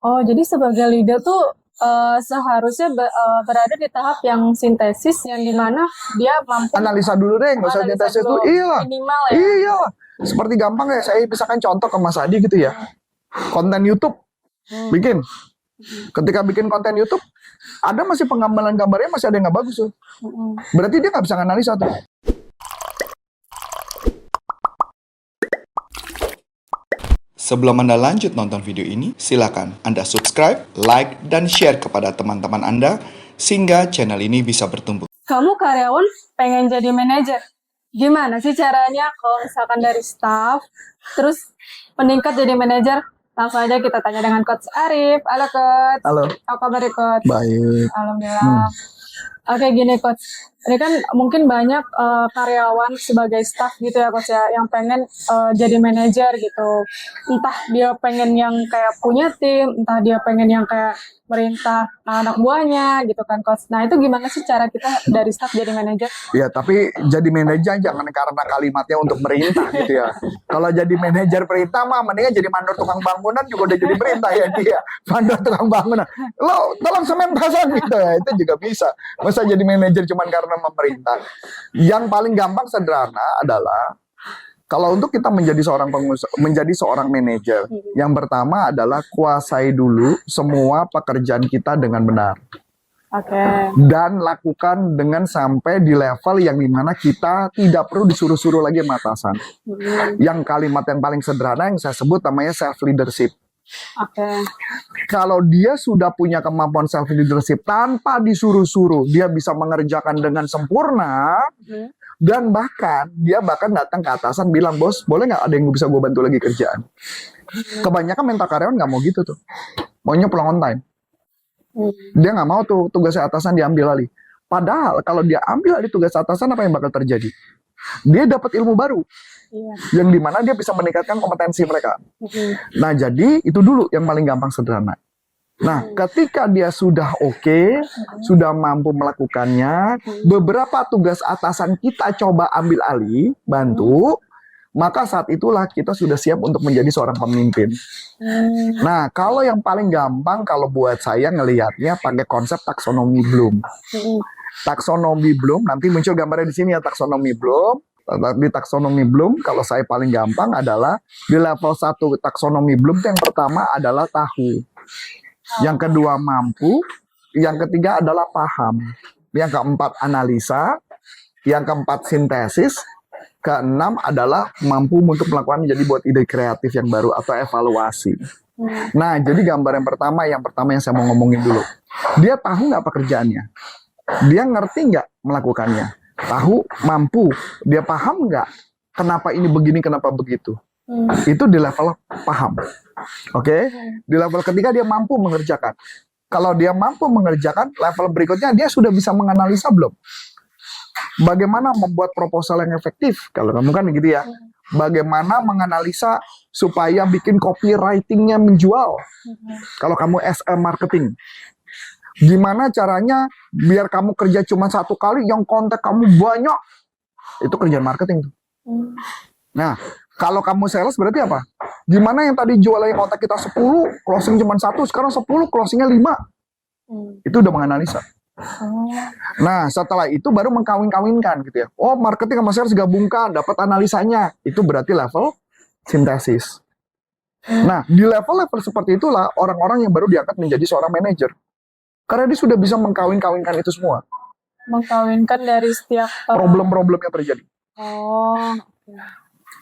Oh, jadi sebagai leader tuh seharusnya berada di tahap yang sintesis, yang dimana dia mampu Analisa dulu deh, nggak usah analisa sintesis dulu. dulu Iya, minimal ya. iya. Seperti gampang ya, saya misalkan contoh ke Mas Adi gitu ya. Konten YouTube, bikin. Ketika bikin konten YouTube, ada masih penggambaran gambarnya masih ada yang nggak bagus tuh. Berarti dia nggak bisa analisa tuh. Sebelum Anda lanjut nonton video ini, silakan Anda subscribe, like, dan share kepada teman-teman Anda sehingga channel ini bisa bertumbuh. Kamu karyawan pengen jadi manajer, gimana sih caranya kalau misalkan dari staff terus meningkat jadi manajer? Langsung aja kita tanya dengan Coach Arif. Halo Coach. Halo. Apa kabar Coach? Baik. Alhamdulillah. Oke, gini Coach, ini kan mungkin banyak karyawan sebagai staff gitu ya Coach ya, yang pengen jadi manajer gitu. Entah dia pengen yang kayak punya tim, entah dia pengen yang kayak merintah anak buahnya gitu kan Coach. Nah itu gimana sih cara kita dari staff jadi manajer? Ya, tapi jadi manajer jangan karena kalimatnya untuk merintah gitu ya. Kalau jadi manajer perintah mah mendingan jadi mandor tukang bangunan juga udah jadi perintah ya dia. Mandor tukang bangunan. Lo tolong semen pasang gitu ya, itu juga bisa. Masa jadi manajer cuman karena memerintah. Yang paling gampang sederhana adalah kalau untuk kita menjadi seorang pengusaha, menjadi seorang manajer, yang pertama adalah kuasai dulu semua pekerjaan kita dengan benar. Oke. Dan lakukan dengan sampai di level yang dimana kita tidak perlu disuruh-suruh lagi sama atasan. Yang kalimat yang paling sederhana yang saya sebut namanya self leadership. Oke. Kalau dia sudah punya kemampuan self leadership tanpa disuruh-suruh, dia bisa mengerjakan dengan sempurna. Dan bahkan dia datang ke atasan bilang, bos boleh nggak ada yang bisa gue bantu lagi kerjaan. Kebanyakan mental karyawan nggak mau gitu tuh, maunya pulang on time. Dia nggak mau tuh tugasnya atasan diambil alih. Padahal kalau dia ambil alih tugas atasan, apa yang bakal terjadi? Dia dapat ilmu baru, yang dimana dia bisa meningkatkan kompetensi mereka. Nah jadi itu dulu yang paling gampang sederhana. Nah, ketika dia sudah oke, sudah mampu melakukannya, beberapa tugas atasan kita coba ambil alih, bantu, maka saat itulah kita sudah siap untuk menjadi seorang pemimpin. Nah, kalau yang paling gampang, kalau buat saya ngelihatnya pakai konsep taksonomi Bloom. Taksonomi Bloom, nanti muncul gambarnya di sini ya, taksonomi Bloom. Di taksonomi Bloom, kalau saya paling gampang adalah di level 1 taksonomi Bloom, yang pertama adalah tahu. Yang kedua mampu, yang ketiga adalah paham, yang keempat analisa, yang keempat sintesis, keenam adalah mampu untuk melakukan jadi buat ide kreatif yang baru atau evaluasi. Nah, jadi gambar yang pertama yang saya mau ngomongin dulu. Dia tahu nggak pekerjaannya? Dia ngerti nggak melakukannya? Tahu, mampu, dia paham nggak? Kenapa ini begini, kenapa begitu? Itu di level paham. Oke? Di level ketiga dia mampu mengerjakan. Kalau dia mampu mengerjakan, level berikutnya dia sudah bisa menganalisa belum? Bagaimana membuat proposal yang efektif? Kalau kamu kan gitu ya. Bagaimana menganalisa supaya bikin copywriting-nya menjual? Kalau kamu SM marketing. Gimana caranya biar kamu kerja cuma satu kali, yang kontak kamu banyak? Itu kerjaan marketing tuh. Nah, kalau kamu sales berarti apa? Gimana yang tadi jualnya kontak kita 10, closing cuma 1, sekarang 10, closingnya 5. Itu udah menganalisa. Nah, setelah itu baru mengkawin-kawinkan gitu ya. Oh, marketing sama sales gabungkan, dapat analisanya. Itu berarti level sintesis. Nah, di level-level seperti itulah orang-orang yang baru diangkat menjadi seorang manajer. Karena dia sudah bisa mengkawin-kawinkan itu semua. Mengkawinkan dari setiap problem-problem yang terjadi. Oh.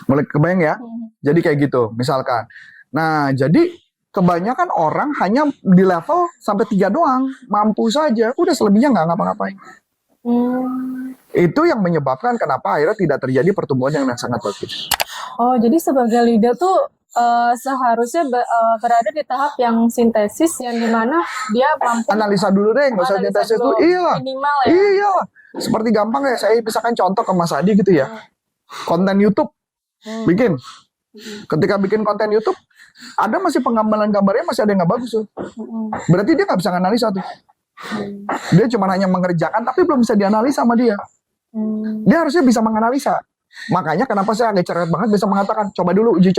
Mulai kebayang ya? Jadi kayak gitu, misalkan. Nah, jadi kebanyakan orang hanya di level sampai 3 doang, mampu saja, udah selebihnya nggak ngapa-ngapain. Itu yang menyebabkan kenapa akhirnya tidak terjadi pertumbuhan yang sangat bagus. Oh, jadi sebagai leader tuh seharusnya berada di tahap yang sintesis, yang dimana dia mampu analisa dulu deh, nggak usah sintesis dulu. Iya, minimal ya. Iya, seperti gampang ya, saya misalkan contoh ke Mas Adi gitu ya. Konten YouTube, bikin. Ketika bikin konten YouTube, ada masih penggambaran gambarnya masih ada yang nggak bagus tuh. Berarti dia nggak bisa analisa tuh. Dia cuma hanya mengerjakan, tapi belum bisa dianalisa sama dia. Dia harusnya bisa menganalisa. Makanya kenapa saya agak cerewet banget bisa mengatakan, coba dulu uji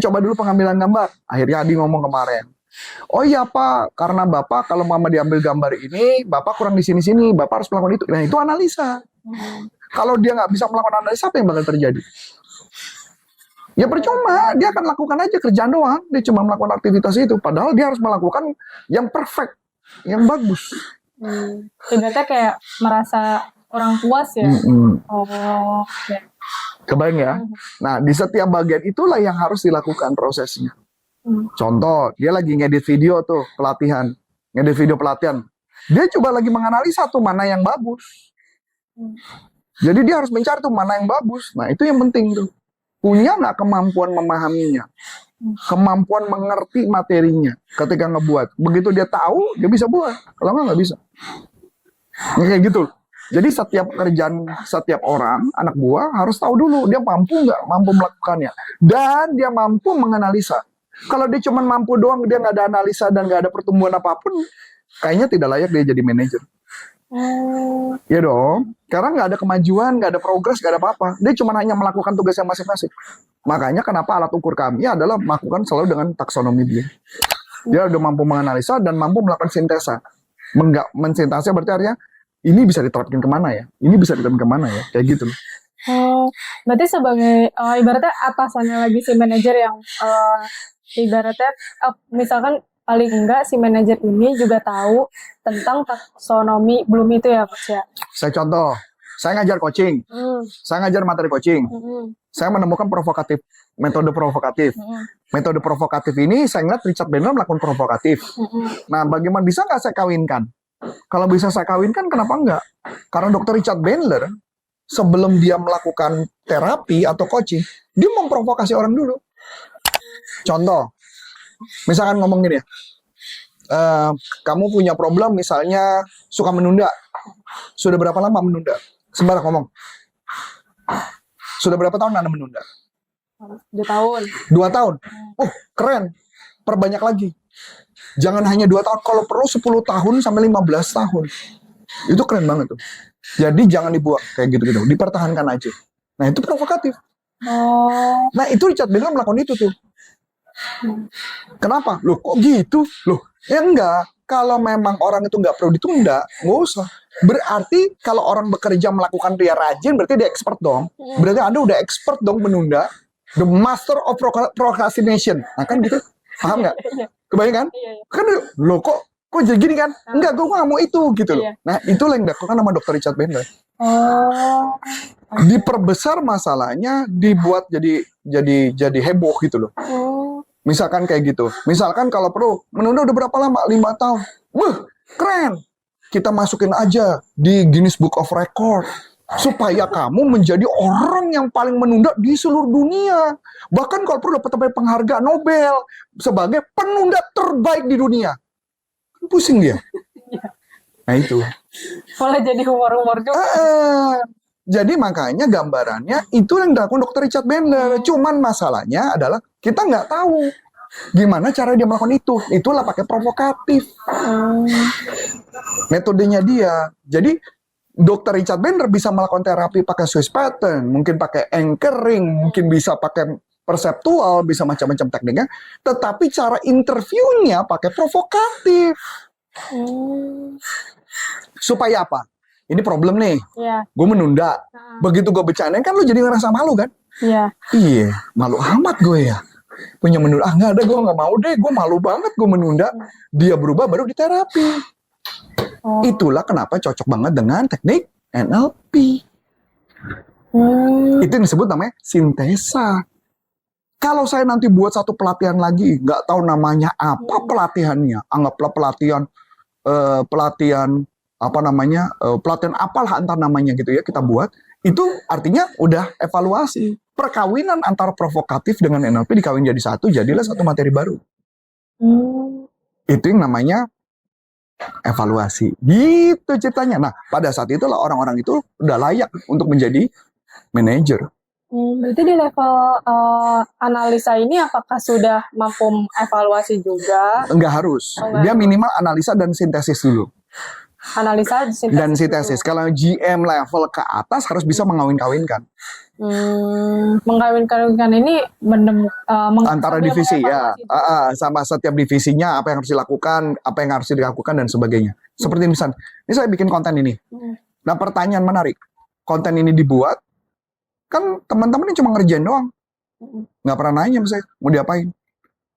coba dulu pengambilan gambar. Akhirnya Adi ngomong kemarin, Oh iya Pak, karena Bapak kalau mama diambil gambar ini, Bapak kurang di sini-sini, Bapak harus melakukan itu. Nah itu analisa. Kalau dia nggak bisa melakukan analisa, apa yang bakal terjadi? Ya percuma, dia akan lakukan aja kerjaan doang. Dia cuma melakukan aktivitas itu. Padahal dia harus melakukan yang perfect, yang bagus. Ibaratnya kayak merasa orang puas ya. Oh, oke. Kebayang ya? Nah, di setiap bagian itulah yang harus dilakukan prosesnya. Contoh, dia lagi ngedit video tuh, pelatihan. Ngedit video pelatihan. Dia coba lagi menganalisa tuh mana yang bagus. Jadi dia harus mencari tuh mana yang bagus. Nah, itu yang penting tuh. Punya nggak kemampuan memahaminya? Kemampuan mengerti materinya ketika ngebuat. Begitu dia tahu, dia bisa buat. Kalau nggak bisa. Nah, kayak gitu. Jadi setiap pekerjaan, setiap orang, anak buah harus tahu dulu. Dia mampu nggak mampu melakukannya. Dan dia mampu menganalisa. Kalau dia cuma mampu doang, dia nggak ada analisa dan nggak ada pertumbuhan apapun, kayaknya tidak layak dia jadi manajer. Ya dong, karena nggak ada kemajuan, nggak ada progres, nggak ada apa-apa. Dia cuma hanya melakukan tugasnya masing-masing. Makanya kenapa alat ukur kami adalah melakukan selalu dengan taksonomi dia. Dia udah mampu menganalisa dan mampu melakukan sintesa. Mensintesa berarti artinya ini bisa diterapkan kemana ya? Ini bisa diterapkan kemana ya? Kayak gitu. Berarti sebagai ibaratnya atasannya lagi si manajer yang ibaratnya misalkan paling enggak si manajer ini juga tahu tentang taksonomi belum itu ya Coach ya. Saya contoh, saya ngajar coaching, saya ngajar materi coaching, saya menemukan provokatif, metode provokatif. Metode provokatif ini saya ngeliat Richard Bandler melakukan provokatif. Nah, bagaimana bisa nggak saya kawinkan? Kalau bisa saya kawinkan, kenapa enggak? Karena Dr. Richard Bandler sebelum dia melakukan terapi atau coaching, dia memprovokasi orang dulu. Contoh, misalkan ngomong gini ya, kamu punya problem misalnya suka menunda. Sudah berapa lama menunda? Sembarang ngomong. Sudah berapa tahun Anda menunda? 2 tahun. 2 tahun. Oh, keren. Perbanyak lagi. Jangan hanya 2 tahun, kalau perlu 10 tahun sampai 15 tahun. Itu keren banget tuh. Jadi jangan dibuang kayak gitu-gitu, dipertahankan aja. Nah, itu provokatif. Nah, itu Richard Bandler melakukan itu tuh. Kenapa? Loh, kok gitu? Loh, ya enggak. Kalau memang orang itu nggak perlu ditunda, nggak usah. Berarti kalau orang bekerja melakukan dia rajin, berarti dia expert dong. Berarti Anda udah expert dong menunda. The master of procrastination. Nah, kan gitu. Paham nggak? Kebayang kan? Kan, loh kok jadi gini kan? Enggak, gue nggak mau itu gitu loh. Nah, itulah yang dilakukan sama Dr. Richard Bandler. Diperbesar masalahnya, dibuat jadi heboh gitu loh. Misalkan kayak gitu. Misalkan kalau perlu menunda udah berapa lama? 5 tahun. Wah, keren. Kita masukin aja di Guinness Book of Record supaya kamu menjadi orang yang paling menunda di seluruh dunia. Bahkan kalau perlu dapat penghargaan Nobel sebagai penunda terbaik di dunia. Pusing dia. Nah itu. Malah jadi humor-humor juga. Jadi makanya gambarannya itu yang dilakukan Dr. Richard Bandler. Cuman masalahnya adalah kita nggak tahu gimana cara dia melakukan itu. Itulah pakai provokatif. Metodenya dia. Jadi Dr. Richard Bandler bisa melakukan terapi pakai Swiss pattern, mungkin pakai anchoring, mungkin bisa pakai perseptual, bisa macam-macam tekniknya. Tetapi cara interviewnya pakai provokatif. Supaya apa? Ini problem nih, gue menunda. Begitu gue bercandain kan lu jadi ngerasa malu kan? Iya, malu amat gue ya. Punya menunda, nggak ada, gue nggak mau deh, gue malu banget gue menunda. Dia berubah baru diterapi. Itulah kenapa cocok banget dengan teknik NLP. Itu yang disebut namanya sintesa. Kalau saya nanti buat satu pelatihan lagi, nggak tahu namanya apa pelatihannya, anggaplah pelatihan pelatihan apalah antar namanya gitu ya kita buat, itu artinya udah evaluasi perkawinan antara provokatif dengan NLP dikawin jadi satu, jadilah satu materi baru. Itu yang namanya evaluasi gitu ceritanya. Nah, pada saat itulah orang-orang itu udah layak untuk menjadi manajer. Berarti di level analisa ini apakah sudah mampu evaluasi juga? Enggak harus. Dia minimal analisa dan sintesis dulu. analisa dan sintesis sintesis. Kalau GM level ke atas harus bisa mengawin-kawinkan mengkawin-kawinkan ini antara sambil divisi ya, mengevaluasi juga. sama setiap divisinya apa yang harus dilakukan, apa yang harus dilakukan dan sebagainya. Seperti misalnya, ini saya bikin konten ini. Nah, pertanyaan menarik. Konten ini dibuat, kan teman-teman ini cuma ngerjain doang. Nggak pernah nanya sama saya, mau diapain.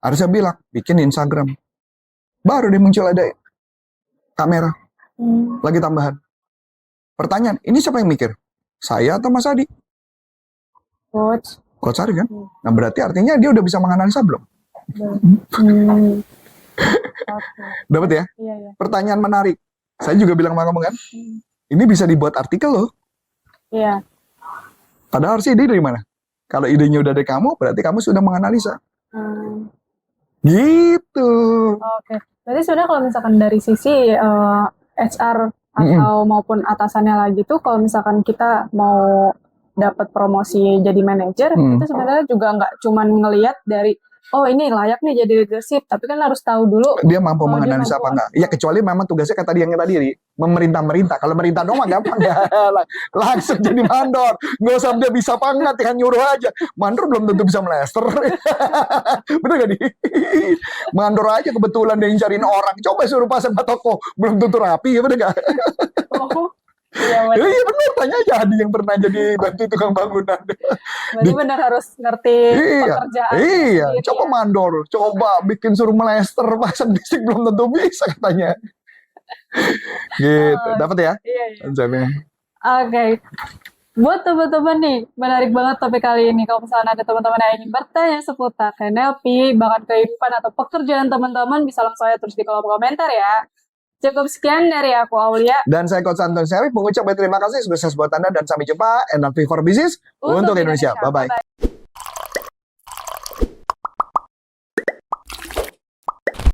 Harusnya bilang, bikin Instagram. Baru dia muncul ada kamera, lagi tambahan. Pertanyaan, ini siapa yang mikir? Saya atau Mas Adi? Coach. Coach Adi kan? Nah, berarti artinya dia udah bisa menganalisa belum? Oke. Dapat ya? Iya, iya. Pertanyaan menarik. Saya juga bilang sama kamu kan, ini bisa dibuat artikel loh. Iya. Padahal harusnya ide dari mana? Kalau idenya udah dari kamu, berarti kamu sudah menganalisa. Gitu. Oke. Berarti sebenarnya kalau misalkan dari sisi HR atau maupun atasannya lagi tuh, kalau misalkan kita mau dapat promosi jadi manajer, itu sebenarnya juga nggak cuman ngelihat dari oh ini layak nih jadi leadership, tapi kan harus tahu dulu Dia mampu menganalisa apa enggak. Ya kecuali memang tugasnya kayak tadi yang tadi nih, memerintah-merintah. Kalau merintah doang mah gampang ya. Langsung jadi mandor. Nggak usah dia bisa apa enggak, tinggal nyuruh aja. Mandor belum tentu bisa melester. Bener gak nih? Mandor aja kebetulan dia cariin orang. Coba suruh pasang toko, belum tentu rapi ya, bener gak? Oh, iya benar. Iya bener, tanya aja Adi yang pernah jadi bantu tukang bangunan. Berarti benar harus ngerti pekerjaan. Iya, sendiri coba ya. mandor, coba bikin suruh melester pasang listrik belum tentu bisa katanya. Gitu, dapat ya? Iya, iya. Konsepnya. Oke. Buat teman-teman nih, menarik banget topik kali ini. Kalau misalnya ada teman-teman yang ingin bertanya seputar NLP, bahkan kehidupan atau pekerjaan teman-teman, bisa langsung aja tulis di kolom komentar ya. Cukup sekian dari aku, Aulia. Dan saya Coach Anton Syarif mengucapkan terima kasih sukses buat Anda dan sampai jumpa NLP for Business untuk Indonesia. Bye-bye.